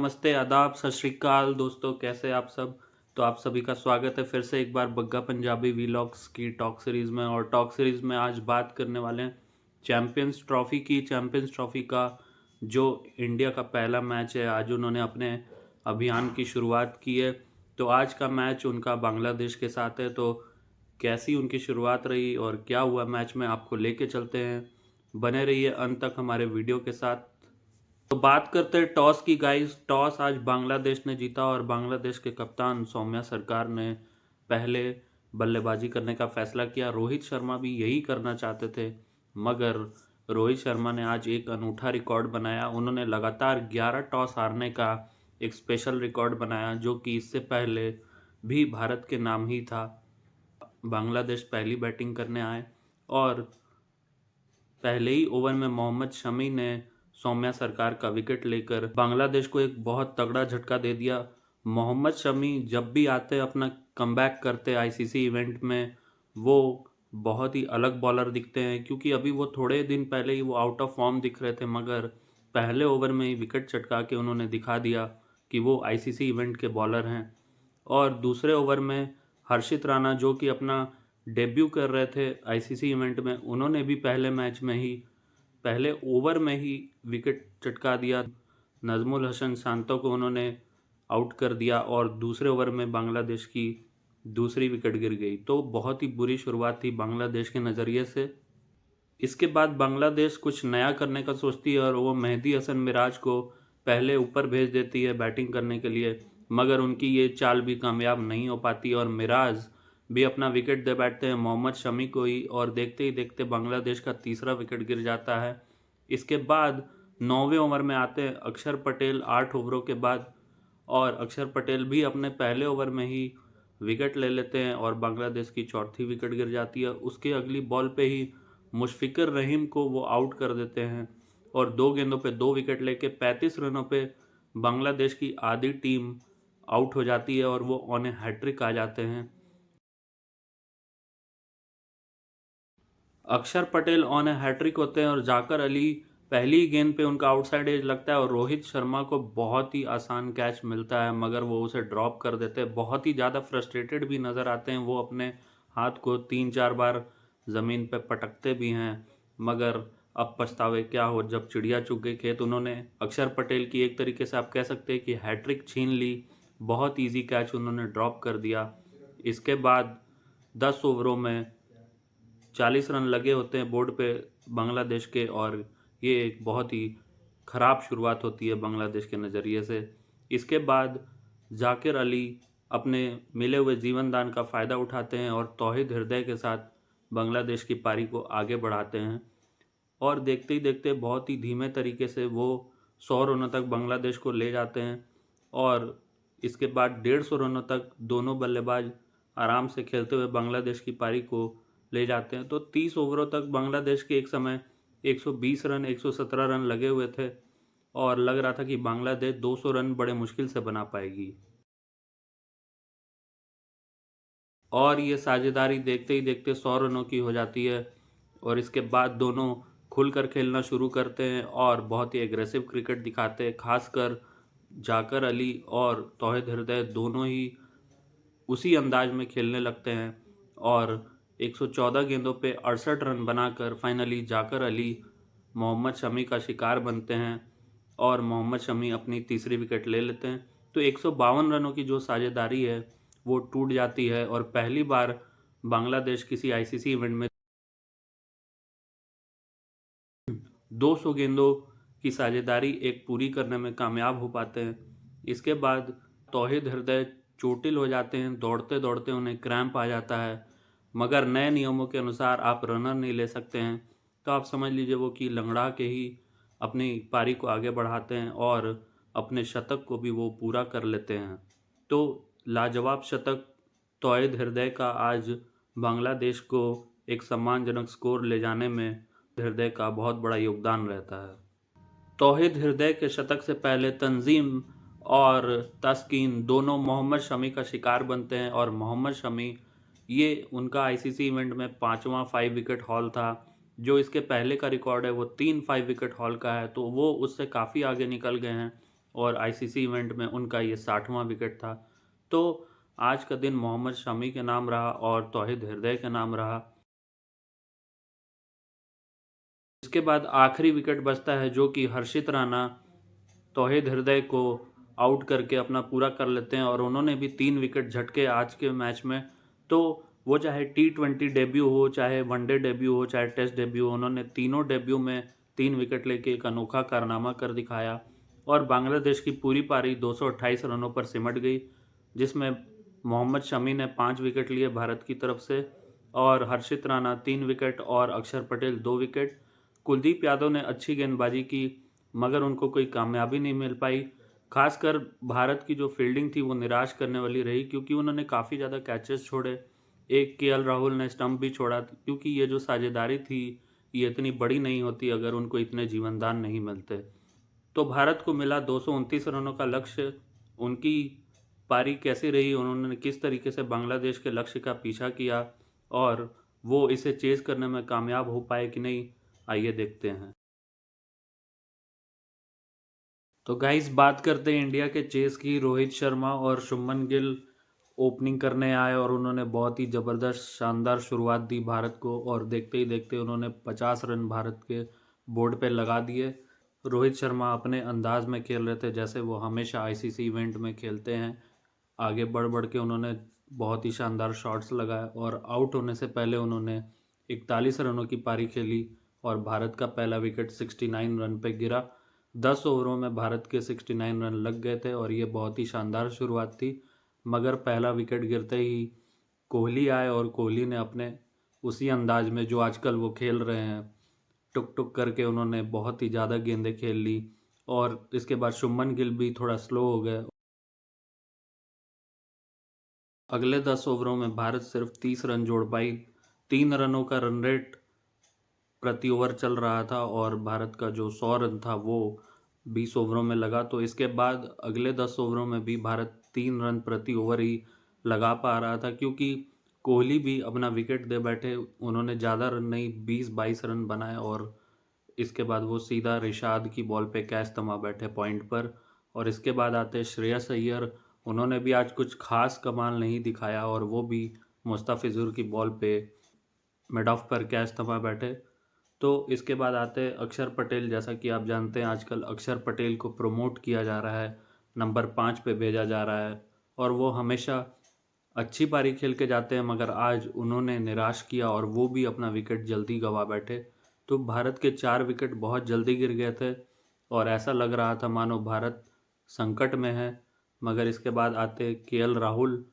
नमस्ते, आदाब, सत श्री अकाल दोस्तों, कैसे आप सब? तो आप सभी का स्वागत है फिर से एक बार बग्गा पंजाबी वीलॉग्स की टॉक सीरीज़ में। और टॉक सीरीज़ में आज बात करने वाले हैं चैम्पियंस ट्रॉफ़ी की। चैम्पियंस ट्रॉफ़ी का जो इंडिया का पहला मैच है, आज उन्होंने अपने अभियान की शुरुआत की है। तो आज का मैच उनका बांग्लादेश के साथ है। तो कैसी उनकी शुरुआत रही और क्या हुआ मैच में, आपको लेके चलते हैं। बने रहिए अंत तक हमारे वीडियो के साथ। तो बात करते हैं टॉस की गाइस। टॉस आज बांग्लादेश ने जीता और बांग्लादेश के कप्तान सौम्या सरकार ने पहले बल्लेबाजी करने का फैसला किया। रोहित शर्मा भी यही करना चाहते थे, मगर रोहित शर्मा ने आज एक अनूठा रिकॉर्ड बनाया। उन्होंने लगातार 11 टॉस हारने का एक स्पेशल रिकॉर्ड बनाया, जो कि इससे पहले भी भारत के नाम ही था। बांग्लादेश पहली बैटिंग करने आए और पहले ही ओवर में मोहम्मद शमी ने सौम्या सरकार का विकेट लेकर बांग्लादेश को एक बहुत तगड़ा झटका दे दिया। मोहम्मद शमी जब भी आते अपना कमबैक करते आईसीसी इवेंट में, वो बहुत ही अलग बॉलर दिखते हैं, क्योंकि अभी वो थोड़े दिन पहले ही वो आउट ऑफ फॉर्म दिख रहे थे, मगर पहले ओवर में ही विकेट चटका के उन्होंने दिखा दिया कि वो आईसीसी इवेंट के बॉलर हैं। और दूसरे ओवर में हर्षित राणा, जो कि अपना डेब्यू कर रहे थे आईसीसी इवेंट में, उन्होंने भी पहले मैच में ही पहले ओवर में ही विकेट चटका दिया। नजमुल हसन शांतो को उन्होंने आउट कर दिया और दूसरे ओवर में बांग्लादेश की दूसरी विकेट गिर गई। तो बहुत ही बुरी शुरुआत थी बांग्लादेश के नज़रिए से। इसके बाद बांग्लादेश कुछ नया करने का सोचती है और वो मेहदी हसन मिराज को पहले ऊपर भेज देती है बैटिंग करने के लिए, मगर उनकी ये चाल भी कामयाब नहीं हो पाती और मिराज भी अपना विकेट दे बैठते हैं मोहम्मद शमी को ही, और देखते ही देखते बांग्लादेश का तीसरा विकेट गिर जाता है। इसके बाद 9वें ओवर में आते हैं अक्षर पटेल 8 ओवरों के बाद, और अक्षर पटेल भी अपने पहले ओवर में ही विकेट ले लेते हैं और बांग्लादेश की चौथी विकेट गिर जाती है। उसके अगली बॉल पे ही मुशफिकुर रहीम को वो आउट कर देते हैं और 2 गेंदों पे 2 विकेट लेके 35 रनों पे बांग्लादेश की आधी टीम आउट हो जाती है और वो ऑन ए हैट्रिक आ जाते हैं। अक्षर पटेल ऑन ए हैट्रिक होते हैं और जाकर अली पहली गेंद पे उनका आउटसाइड एज लगता है और रोहित शर्मा को बहुत ही आसान कैच मिलता है, मगर वो उसे ड्रॉप कर देते हैं। बहुत ही ज़्यादा फ्रस्ट्रेटेड भी नज़र आते हैं, वो अपने हाथ को 3-4 बार ज़मीन पे पटकते भी हैं, मगर अब पछतावे क्या हो, जब चिड़िया चुग गई खेत। उन्होंने अक्षर पटेल की एक तरीके से आप कह सकते हैं कि हैट्रिक छीन ली। बहुत ईजी कैच उन्होंने ड्रॉप कर दिया। इसके बाद 10 ओवरों में 40 रन लगे होते हैं बोर्ड पे बांग्लादेश के, और ये एक बहुत ही ख़राब शुरुआत होती है बांग्लादेश के नज़रिए से। इसके बाद जाकिर अली अपने मिले हुए जीवन दान का फ़ायदा उठाते हैं और तौहीद हृदय के साथ बांग्लादेश की पारी को आगे बढ़ाते हैं, और देखते ही देखते बहुत ही धीमे तरीके से वो 100 रनों तक बांग्लादेश को ले जाते हैं। और इसके बाद 150 रनों तक दोनों बल्लेबाज आराम से खेलते हुए बांग्लादेश की पारी को ले जाते हैं। तो 30 ओवरों तक बांग्लादेश के एक समय 120 रन 117 रन लगे हुए थे और लग रहा था कि बांग्लादेश 200 रन बड़े मुश्किल से बना पाएगी। और ये साझेदारी देखते ही देखते 100 रनों की हो जाती है और इसके बाद दोनों खुलकर खेलना शुरू करते हैं और बहुत ही एग्रेसिव क्रिकेट दिखाते हैं। खासकर जाकर अली और तौहीद हृदय दोनों ही उसी अंदाज में खेलने लगते हैं और 114 गेंदों पे 68 रन बनाकर फाइनली जाकर अली मोहम्मद शमी का शिकार बनते हैं और मोहम्मद शमी अपनी तीसरी विकेट ले लेते हैं। तो 152 रनों की जो साझेदारी है वो टूट जाती है और पहली बार बांग्लादेश किसी आईसीसी इवेंट में 200 गेंदों की साझेदारी एक पूरी करने में कामयाब हो पाते हैं। इसके बाद तौहीद हृदय चोटिल हो जाते हैं, दौड़ते दौड़ते उन्हें क्रैम्प आ जाता है, मगर नए नियमों के अनुसार आप रनर नहीं ले सकते हैं। तो आप समझ लीजिए वो कि लंगड़ा के ही अपनी पारी को आगे बढ़ाते हैं और अपने शतक को भी वो पूरा कर लेते हैं। तो लाजवाब शतक तौहीद हृदय का आज बांग्लादेश को एक सम्मानजनक स्कोर ले जाने में हृदय का बहुत बड़ा योगदान रहता है। तौहीद हृदय के शतक से पहले तंजीम और तस्कीन दोनों मोहम्मद शमी का शिकार बनते हैं और मोहम्मद शमी, ये उनका आईसीसी इवेंट में 5वां 5 विकेट हॉल था। जो इसके पहले का रिकॉर्ड है वो 3 5 विकेट हॉल का है, तो वो उससे काफ़ी आगे निकल गए हैं और आईसीसी इवेंट में उनका ये 60वां विकेट था। तो आज का दिन मोहम्मद शमी के नाम रहा और तौहीद हृदय के नाम रहा। इसके बाद आखिरी विकेट बचता है जो कि हर्षित राणा तौहीद हृदय को आउट करके अपना पूरा कर लेते हैं और उन्होंने भी 3 विकेट झटके आज के मैच में। तो वो चाहे T20 डेब्यू हो, चाहे वनडे डेब्यू हो, चाहे टेस्ट डेब्यू हो, उन्होंने तीनों डेब्यू में 3 विकेट लेके एक अनोखा कारनामा कर दिखाया और बांग्लादेश की पूरी पारी 228 रनों पर सिमट गई, जिसमें मोहम्मद शमी ने 5 विकेट लिए भारत की तरफ से और हर्षित राणा 3 विकेट और अक्षर पटेल 2 विकेट। कुलदीप यादव ने अच्छी गेंदबाजी की मगर उनको कोई कामयाबी नहीं मिल पाई। खासकर भारत की जो फील्डिंग थी वो निराश करने वाली रही क्योंकि उन्होंने काफ़ी ज़्यादा कैचेस छोड़े। एक केएल राहुल ने स्टंप भी छोड़ा क्योंकि ये जो साझेदारी थी ये इतनी बड़ी नहीं होती अगर उनको इतने जीवनदान नहीं मिलते। तो भारत को मिला 229 रनों का लक्ष्य। उनकी पारी कैसी रही, उन्होंने किस तरीके से बांग्लादेश के लक्ष्य का पीछा किया और वो इसे चेज़ करने में कामयाब हो पाए कि नहीं, आइए देखते हैं। तो गाइस बात करते हैं इंडिया के चेस की। रोहित शर्मा और शुभमन गिल ओपनिंग करने आए और उन्होंने बहुत ही ज़बरदस्त शानदार शुरुआत दी भारत को और देखते ही देखते उन्होंने 50 रन भारत के बोर्ड पे लगा दिए। रोहित शर्मा अपने अंदाज में खेल रहे थे जैसे वो हमेशा आईसीसी इवेंट में खेलते हैं। आगे बढ़ बढ़ के उन्होंने बहुत ही शानदार शॉट्स लगाए और आउट होने से पहले उन्होंने 41 रनों की पारी खेली और भारत का पहला विकेट 69 रन पे गिरा। 10 ओवरों में भारत के 69 रन लग गए थे और ये बहुत ही शानदार शुरुआत थी। मगर पहला विकेट गिरते ही कोहली आए और कोहली ने अपने उसी अंदाज में जो आजकल वो खेल रहे हैं, टुक टुक करके उन्होंने बहुत ही ज़्यादा गेंदें खेल ली और इसके बाद शुभमन गिल भी थोड़ा स्लो हो गए। अगले 10 ओवरों में भारत सिर्फ 30 रन जोड़ पाई। 3 रनों का रन रेट प्रति ओवर चल रहा था और भारत का जो 100 रन था वो 20 ओवरों में लगा। तो इसके बाद अगले 10 ओवरों में भी भारत 3 रन प्रति ओवर ही लगा पा रहा था क्योंकि कोहली भी अपना विकेट दे बैठे। उन्होंने ज़्यादा रन नहीं, 20-22 रन बनाए और इसके बाद वो सीधा रिशाद की बॉल पे कैच थमा बैठे पॉइंट पर। और इसके बाद आते श्रेयस अय्यर। उन्होंने भी आज कुछ खास कमाल नहीं दिखाया और वो भी मुस्तफिजुर की बॉल पे मिड ऑफ पर कैच थमा बैठे। तो इसके बाद आते हैं अक्षर पटेल। जैसा कि आप जानते हैं आजकल अक्षर पटेल को प्रमोट किया जा रहा है, नंबर 5 पे भेजा जा रहा है और वो हमेशा अच्छी पारी खेल के जाते हैं मगर आज उन्होंने निराश किया और वो भी अपना विकेट जल्दी गंवा बैठे। तो भारत के 4 विकेट बहुत जल्दी गिर गए थे और ऐसा लग रहा था मानो भारत संकट में है। मगर इसके बाद आते केएल राहुल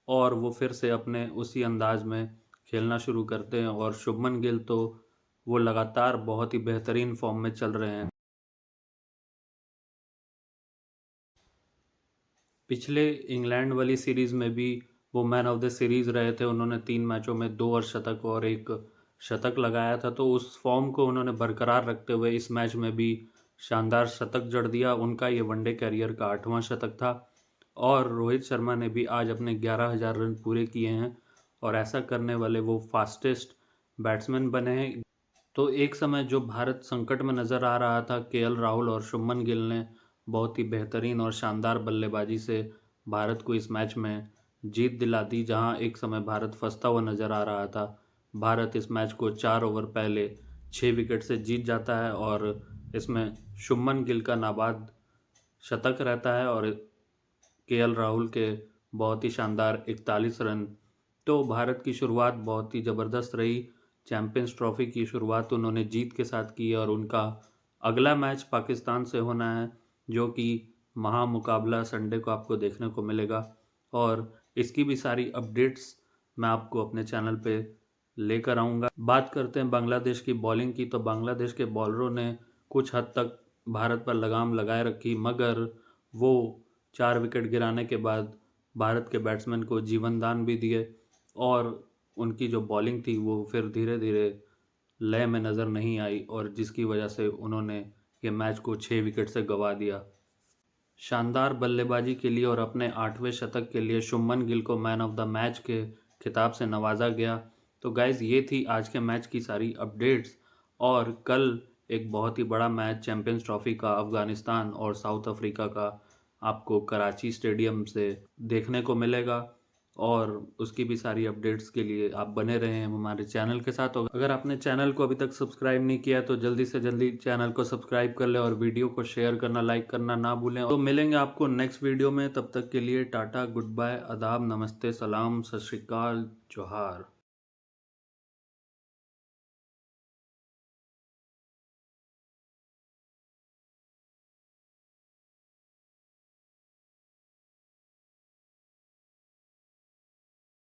और वो फिर से अपने उसी अंदाज में खेलना शुरू करते हैं और शुभमन गिल तो वो लगातार बहुत ही बेहतरीन फॉर्म में चल रहे हैं। पिछले इंग्लैंड वाली सीरीज़ में भी वो मैन ऑफ द सीरीज़ रहे थे। उन्होंने 3 मैचों में 2 अर्धशतक और एक शतक लगाया था। तो उस फॉर्म को उन्होंने बरकरार रखते हुए इस मैच में भी शानदार शतक जड़ दिया। उनका ये वनडे कैरियर का 8वां शतक था और रोहित शर्मा ने भी आज अपने 11,000 रन पूरे किए हैं और ऐसा करने वाले वो फास्टेस्ट बैट्समैन बने हैं। तो एक समय जो भारत संकट में नज़र आ रहा था, केएल राहुल और शुभमन गिल ने बहुत ही बेहतरीन और शानदार बल्लेबाजी से भारत को इस मैच में जीत दिला दी। जहां एक समय भारत फंसता हुआ नज़र आ रहा था, भारत इस मैच को 4 ओवर पहले 6 विकेट से जीत जाता है और इसमें शुभमन गिल का नाबाद शतक रहता है और केएल राहुल के बहुत ही शानदार 41 रन। तो भारत की शुरुआत बहुत ही ज़बरदस्त रही। चैंपियंस ट्रॉफी की शुरुआत उन्होंने जीत के साथ की है और उनका अगला मैच पाकिस्तान से होना है जो कि महामुकाबला संडे को आपको देखने को मिलेगा और इसकी भी सारी अपडेट्स मैं आपको अपने चैनल पे लेकर आऊँगा। बात करते हैं बांग्लादेश की बॉलिंग की। तो बांग्लादेश के बॉलरों ने कुछ हद तक भारत पर लगाम लगाए रखी मगर वो 4 विकेट गिराने के बाद भारत के बैट्समैन को जीवनदान भी दिए और उनकी जो बॉलिंग थी वो फिर धीरे धीरे लय में नज़र नहीं आई और जिसकी वजह से उन्होंने ये मैच को 6 विकेट से गंवा दिया। शानदार बल्लेबाजी के लिए और अपने 8वें शतक के लिए शुभमन गिल को मैन ऑफ द मैच के खिताब से नवाजा गया। तो गाइज़ ये थी आज के मैच की सारी अपडेट्स और कल एक बहुत ही बड़ा मैच चैंपियंस ट्रॉफी का अफगानिस्तान और साउथ अफ्रीका का आपको कराची स्टेडियम से देखने को मिलेगा। और उसकी भी सारी अपडेट्स के लिए आप बने रहे हैं हमारे चैनल के साथ। और अगर आपने चैनल को अभी तक सब्सक्राइब नहीं किया है तो जल्दी से जल्दी चैनल को सब्सक्राइब कर ले और वीडियो को शेयर करना, लाइक करना ना भूलें। तो मिलेंगे आपको नेक्स्ट वीडियो में, तब तक के लिए टाटा, गुड बाय, आदाब, नमस्ते, सलाम, सत श्री अकाल, जोहार।